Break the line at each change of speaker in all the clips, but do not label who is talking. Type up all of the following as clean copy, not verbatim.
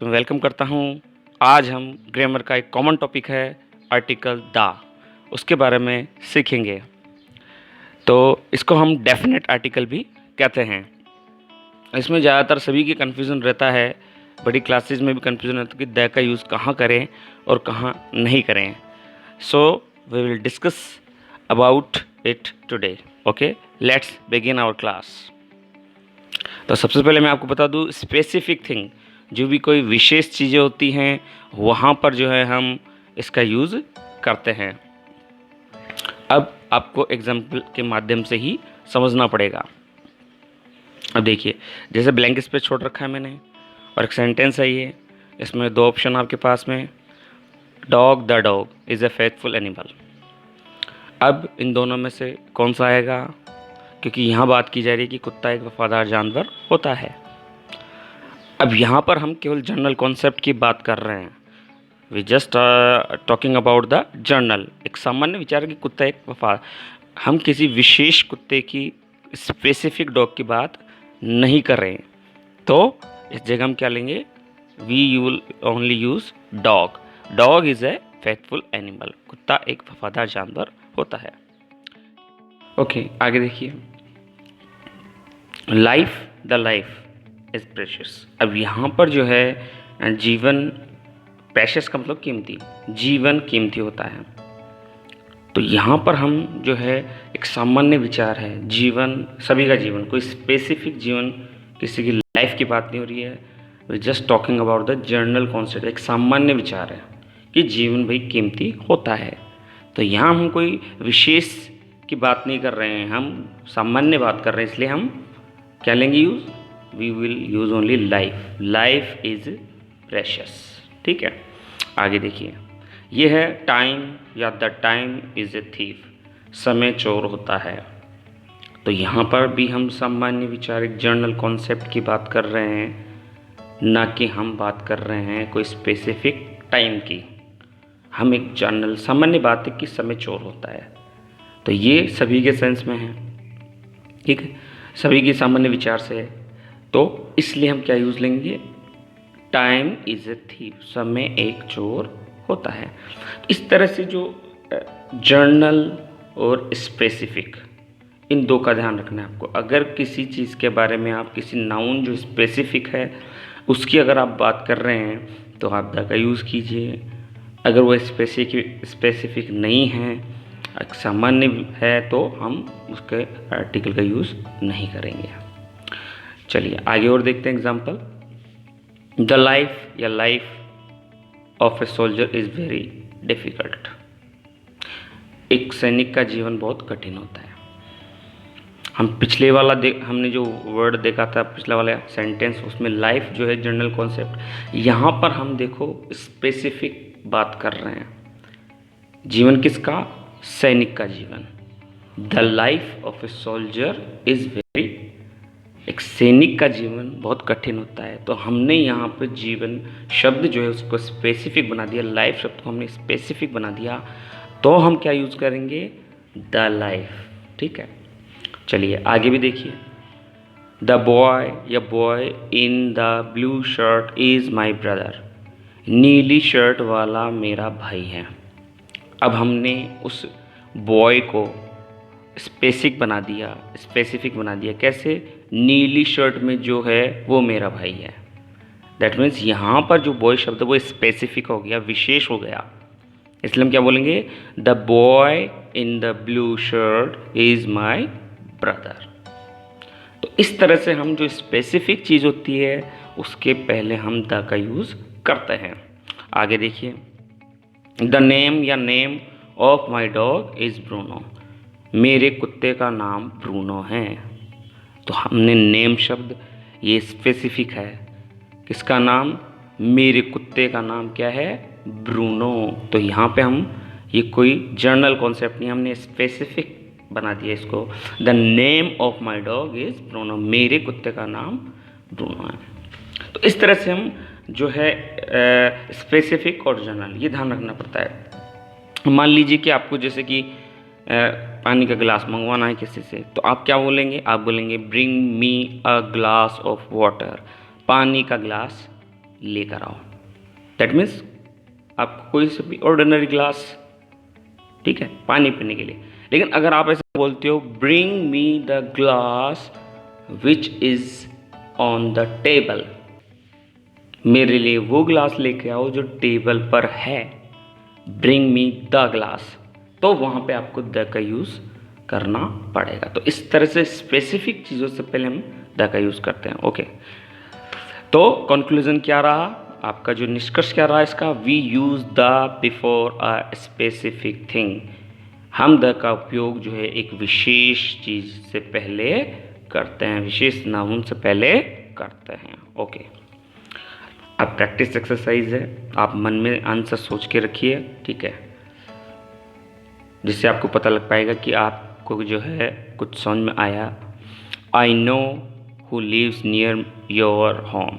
तो वेलकम करता हूँ। आज हम ग्रामर का एक कॉमन टॉपिक है आर्टिकल द, उसके बारे में सीखेंगे। तो इसको हम डेफिनेट आर्टिकल भी कहते हैं। इसमें ज़्यादातर सभी की कन्फ्यूज़न रहता है, बड़ी क्लासेस में भी कन्फ्यूज़न रहता है कि द का यूज़ कहाँ करें और कहाँ नहीं करें। So we will discuss about it today. Okay, let's begin our class. तो सबसे पहले मैं आपको बता दूं, स्पेसिफिक थिंग, जो भी कोई विशेष चीज़ें होती हैं वहाँ पर जो है हम इसका यूज़ करते हैं। अब आपको एग्जाम्पल के माध्यम से ही समझना पड़ेगा। अब देखिए, जैसे ब्लैंक स्पेस छोड़ रखा है मैंने और एक सेंटेंस है ये। इसमें दो ऑप्शन आपके पास में, dog the dog is a faithful animal. अब इन दोनों में से कौन सा आएगा, क्योंकि यहाँ बात की जा रही है कि कुत्ता एक वफादार जानवर होता है। अब यहाँ पर हम केवल जनरल कॉन्सेप्ट की बात कर रहे हैं। We just talking about the general, एक सामान्य विचार कि कुत्ता एक वफादार। हम किसी विशेष कुत्ते की, स्पेसिफिक डॉग की बात नहीं कर रहे हैं। तो इस जगह हम क्या लेंगे, we will only use dog. Dog is a faithful animal, कुत्ता एक वफादार जानवर होता है। ओके, आगे देखिए, life the life is precious. अब यहाँ पर जो है जीवन, प्रेशियस का मतलब कीमती, जीवन कीमती होता है। तो यहाँ पर हम जो है एक सामान्य विचार है, जीवन सभी का जीवन, कोई स्पेसिफिक जीवन, किसी की लाइफ की बात नहीं हो रही है। We just talking about the general concept, एक सामान्य विचार है कि जीवन भाई कीमती होता है। तो यहाँ हम कोई विशेष की बात नहीं कर रहे हैं, हम सामान्य बात कर रहे हैं, इसलिए हम क्या लेंगे use, we will use only life. Life is precious. ठीक है, आगे देखिए, ये है टाइम या the time is a thief, समय चोर होता है। तो यहाँ पर भी हम सामान्य विचार, एक जनरल कॉन्सेप्ट की बात कर रहे हैं, ना कि हम बात कर रहे हैं कोई स्पेसिफिक टाइम की। हम एक जनरल सामान्य बात है कि समय चोर होता है। तो ये सभी के सेंस में है, ठीक है, सभी की सामान्य विचार से है। तो इसलिए हम क्या यूज़ लेंगे, टाइम इज़ ए थीफ, समय एक चोर होता है। इस तरह से जो जर्नल और स्पेसिफिक, इन दो का ध्यान रखना है आपको। अगर किसी चीज़ के बारे में आप, किसी नाउन जो स्पेसिफिक है उसकी अगर आप बात कर रहे हैं तो आप द का यूज़ कीजिए। अगर वो स्पेसिफिक नहीं है, सामान्य है, तो हम उसके आर्टिकल का यूज़ नहीं करेंगे। चलिए आगे और देखते हैं एग्जाम्पल। द लाइफ या life of a soldier is very difficult. एक सैनिक का जीवन बहुत कठिन होता है। हम पिछले वाला हमने जो वर्ड देखा था, पिछला वाला सेंटेंस, उसमें लाइफ जो है जनरल कॉन्सेप्ट, यहाँ पर हम देखो स्पेसिफिक बात कर रहे हैं। जीवन किसका, सैनिक का जीवन। The life of a soldier is very, एक सैनिक का जीवन बहुत कठिन होता है। तो हमने यहाँ पर जीवन शब्द जो है उसको स्पेसिफिक बना दिया, लाइफ शब्द को हमने स्पेसिफिक बना दिया। तो हम क्या यूज़ करेंगे, द लाइफ। ठीक है, चलिए आगे भी देखिए। द बॉय या boy in the blue shirt is my brother, नीली शर्ट वाला मेरा भाई है। अब हमने उस बॉय को स्पेसिफिक बना दिया। कैसे, नीली शर्ट में जो है वो मेरा भाई है। दैट मीन्स यहाँ पर जो बॉय शब्द है वो स्पेसिफिक हो गया, विशेष हो गया। इसलिए हम क्या बोलेंगे, the boy in the blue shirt is my brother. तो इस तरह से हम जो स्पेसिफिक चीज़ होती है उसके पहले हम द का यूज़ करते हैं। आगे देखिए, द नेम या name of my dog is Bruno, मेरे कुत्ते का नाम ब्रूनो है। तो हमने नेम शब्द, ये स्पेसिफिक है, किसका नाम, मेरे कुत्ते का नाम क्या है, ब्रूनो। तो यहाँ पे हम, ये कोई जनरल कॉन्सेप्ट नहीं, हमने स्पेसिफिक बना दिया इसको। The name of my dog is Bruno, मेरे कुत्ते का नाम ब्रूनो है। तो इस तरह से हम जो है स्पेसिफिक और जनरल, ये ध्यान रखना पड़ता है। मान लीजिए कि आपको जैसे कि पानी का गिलास मंगवाना है किसी से, तो आप क्या बोलेंगे, आप बोलेंगे bring me a glass of water, पानी का गिलास लेकर आओ। दैट मीन्स आपको कोई से भी ऑर्डिनरी ग्लास, ठीक है, पानी पीने के लिए। लेकिन अगर आप ऐसे बोलते हो bring me the glass which is on the table, मेरे लिए वो ग्लास लेके आओ जो टेबल पर है, ब्रिंग मी द ग्लास, तो वहां पे आपको द का यूज करना पड़ेगा। तो इस तरह से स्पेसिफिक चीजों से पहले हम द का यूज करते हैं। ओके, तो कंक्लूजन क्या रहा आपका, जो निष्कर्ष क्या रहा इसका, we use the before a specific thing, हम द का उपयोग जो है एक विशेष चीज से पहले करते हैं, विशेष नाउन से पहले करते हैं। ओके, अब प्रैक्टिस एक्सरसाइज है, आप मन में आंसर सोच के रखिए, ठीक है, जिससे आपको पता लग पाएगा कि आपको जो है कुछ समझ में आया। I know who lives near your home,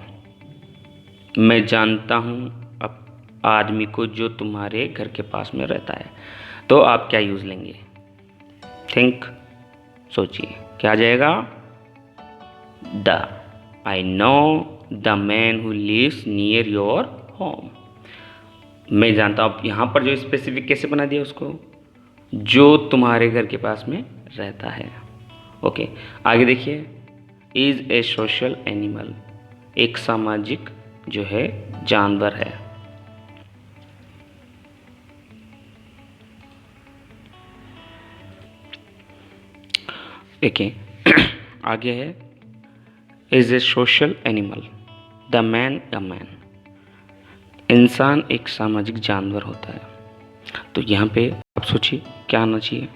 मैं जानता हूँ अब आदमी को जो तुम्हारे घर के पास में रहता है। तो आप क्या यूज़ लेंगे, थिंक, सोचिए क्या आ जाएगा, the. I know the man who lives near your home, मैं जानता हूँ। अब यहाँ पर जो स्पेसिफिक कैसे बना दिया उसको, जो तुम्हारे घर के पास में रहता है। ओके, आगे देखिए, इज ए सोशल एनिमल, एक सामाजिक जो है जानवर है। देखिए आगे है, is a social animal, the man a man, इंसान एक सामाजिक जानवर होता है। तो यहाँ पे आप सोचिए क्या आना चाहिए।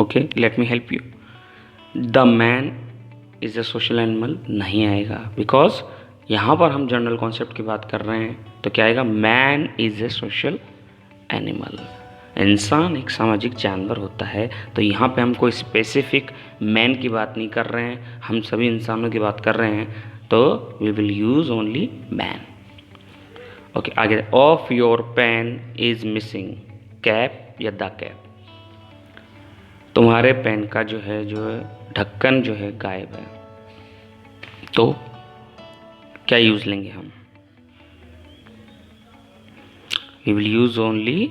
Okay, let me help you, the man is a social animal नहीं आएगा, बिकॉज यहाँ पर हम जनरल कॉन्सेप्ट की बात कर रहे हैं। तो क्या आएगा, man is a social animal, इंसान एक सामाजिक जानवर होता है। तो यहाँ पे हम कोई स्पेसिफिक मैन की बात नहीं कर रहे हैं, हम सभी इंसानों की बात कर रहे हैं। तो we will use only man. Okay, आगे, of your pen is missing cap या द कैप, तुम्हारे पेन का जो है ढक्कन जो है गायब है। तो क्या यूज लेंगे हम, we will use only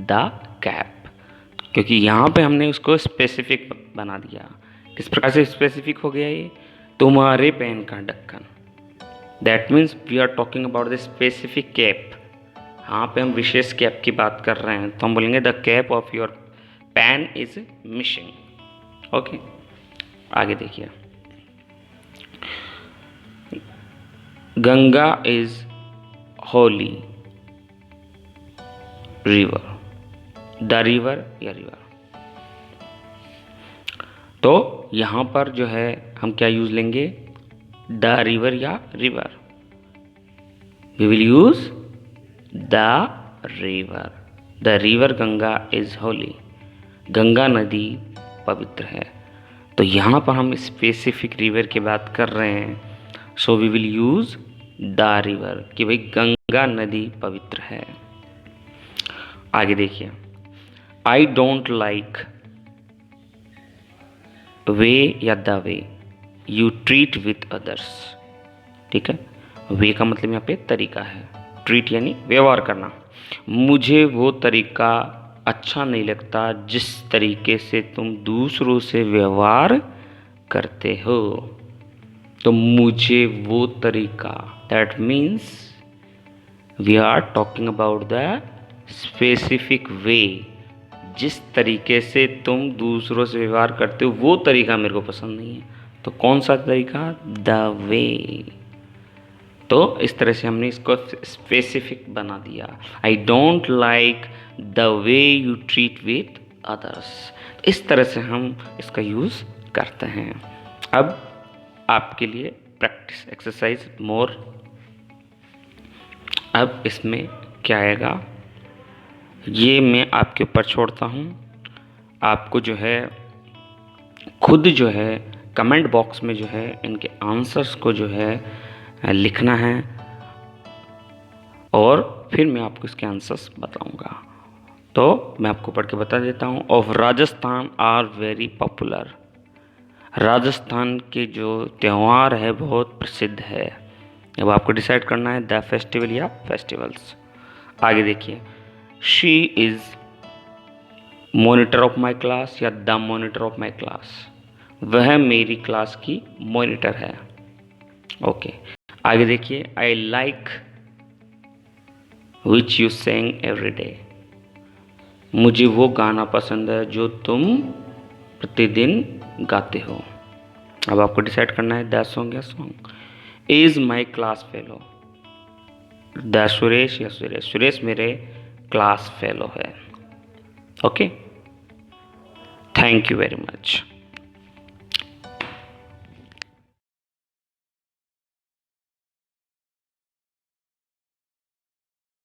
the cap, क्योंकि यहाँ पे हमने उसको स्पेसिफिक बना दिया। किस प्रकार से स्पेसिफिक हो गया ये, तुम्हारे पेन का ढक्कन, that means we are talking about the specific cap. यहाँ पे हम विशेष कैप की बात कर रहे हैं, तो हम बोलेंगे the cap of your pen is missing. Okay, आगे देखिए, Ganga is holy river, the river या रिवर। तो यहां पर जो है हम क्या यूज लेंगे, द रिवर या river, we will use the river, the river Ganga is holy, Ganga नदी पवित्र है। तो यहाँ पर हम स्पेसिफिक रिवर की बात कर रहे हैं, so we will use the river, कि भाई गंगा नदी पवित्र है। आगे देखिए, आई डोंट लाइक वे या the way you treat with others, ठीक है, वे का मतलब यहाँ पे तरीका है, ट्रीट यानी व्यवहार करना। मुझे वो तरीका अच्छा नहीं लगता जिस तरीके से तुम दूसरों से व्यवहार करते हो। तो मुझे वो तरीका, that means we are talking about the specific way, जिस तरीके से तुम दूसरों से व्यवहार करते हो वो तरीका मेरे को पसंद नहीं है। तो कौन सा तरीका, द वे। तो इस तरह से हमने इसको स्पेसिफिक बना दिया, I don't like the way you treat with others. इस तरह से हम इसका यूज़ करते हैं। अब आपके लिए प्रैक्टिस एक्सरसाइज मोर। अब इसमें क्या आएगा ये मैं आपके ऊपर छोड़ता हूँ, आपको जो है खुद जो है कमेंट बॉक्स में जो है इनके आंसर्स को जो है लिखना है, और फिर मैं आपको इसके आंसर्स बताऊंगा। तो मैं आपको पढ़ के बता देता हूँ, of Rajasthan are very popular, Rajasthan के जो त्यौहार है बहुत प्रसिद्ध है। अब आपको डिसाइड करना है द फेस्टिवल या फेस्टिवल्स। आगे देखिए, she is monitor of my class या the monitor of my class. वह मेरी क्लास की मॉनिटर है। ओके, आगे देखिए, I like which you sang every day. मुझे वो गाना पसंद है जो तुम प्रतिदिन गाते हो। अब आपको डिसाइड करना है द सॉन्ग या song. Is my class fellow, the Suresh या सुरेश। सुरेश मेरे क्लास फेलो है। Okay, thank you very much.